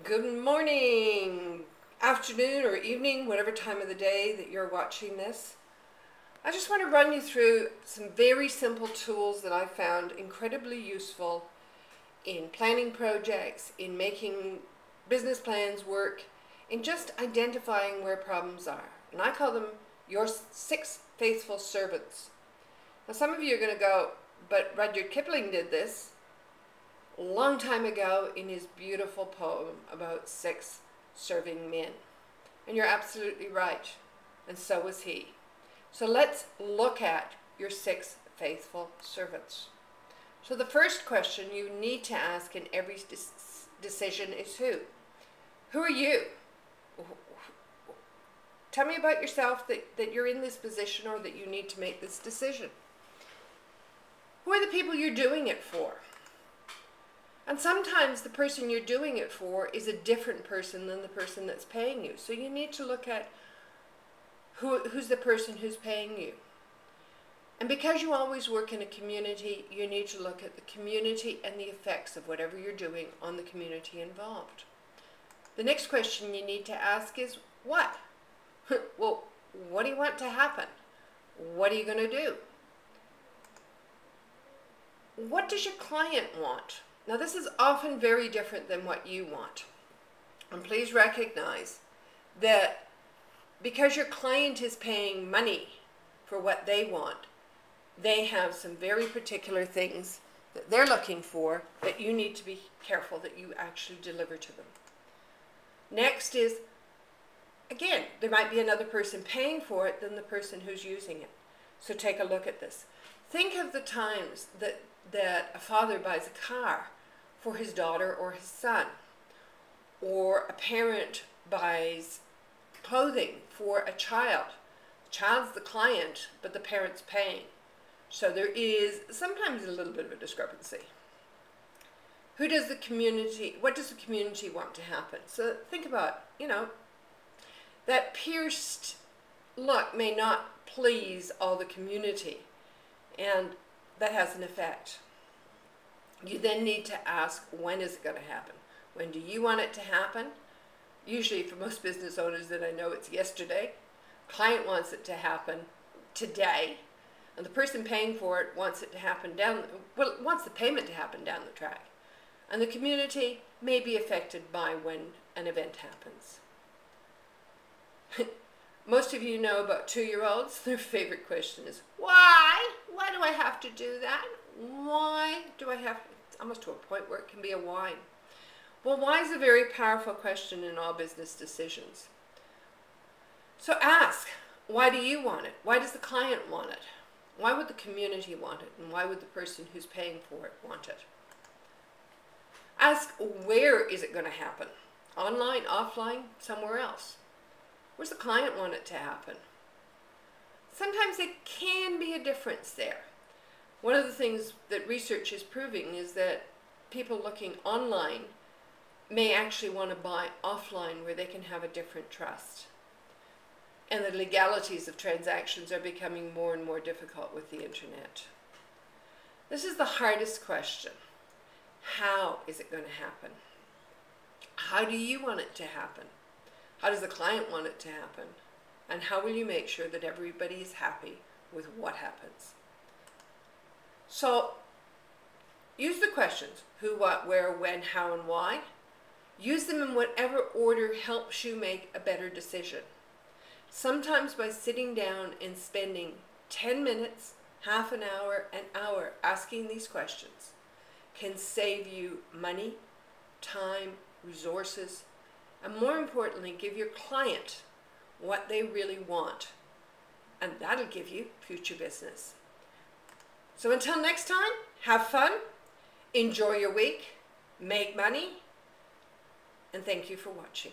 Good morning, afternoon, or evening, whatever time of the day that you're watching this. I just want to run you through some very simple tools that I found incredibly useful in planning projects, in making business plans work, in just identifying where problems are. And I call them your 6 faithful servants. Now some of you are going to go, but Rudyard Kipling did this a long time ago in his beautiful poem about 6 serving men. And you're absolutely right. And so was he. So let's look at your 6 faithful servants. So the first question you need to ask in every decision is who? Who are you? Tell me about yourself that you're in this position or that you need to make this decision. Who are the people you're doing it for? And sometimes the person you're doing it for is a different person than the person that's paying you. So you need to look at who's the person who's paying you. And because you always work in a community, you need to look at the community and the effects of whatever you're doing on the community involved. The next question you need to ask is what? Well, what do you want to happen? What are you going to do? What does your client want? Now this is often very different than what you want. And please recognize that because your client is paying money for what they want, they have some very particular things that they're looking for that you need to be careful that you actually deliver to them. Next is, again, there might be another person paying for it than the person who's using it. So take a look at this. Think of the times that a father buys a car for his daughter or his son, or a parent buys clothing for a child. The child's the client, but the parent's paying. So there is sometimes a little bit of a discrepancy. What does the community want to happen? So think about, that pierced look may not please all the community, and that has an effect. You then need to ask, when is it going to happen? When do you want it to happen? Usually for most business owners that I know, it's yesterday. Client wants it to happen today, and the person paying for it wants it to happen wants the payment to happen down the track. And the community may be affected by when an event happens. Most of you know about 2-year-olds. Their favorite question is, why? Why do I have to do that? Why do I have, almost to a point where it can be a why. Well, why is a very powerful question in all business decisions. So ask, why do you want it? Why does the client want it? Why would the community want it? And why would the person who's paying for it want it? Ask, where is it going to happen? Online, offline, somewhere else? Where's the client want it to happen? Sometimes it can be a difference there. One of the things that research is proving is that people looking online may actually want to buy offline where they can have a different trust. And the legalities of transactions are becoming more and more difficult with the internet. This is the hardest question. How is it going to happen? How do you want it to happen? How does the client want it to happen? And how will you make sure that everybody is happy with what happens? So use the questions, who, what, where, when, how, and why. Use them in whatever order helps you make a better decision. Sometimes by sitting down and spending 10 minutes, half an hour asking these questions can save you money, time, resources, and more importantly, give your client what they really want. And that'll give you future business. So until next time, have fun, enjoy your week, make money, and thank you for watching.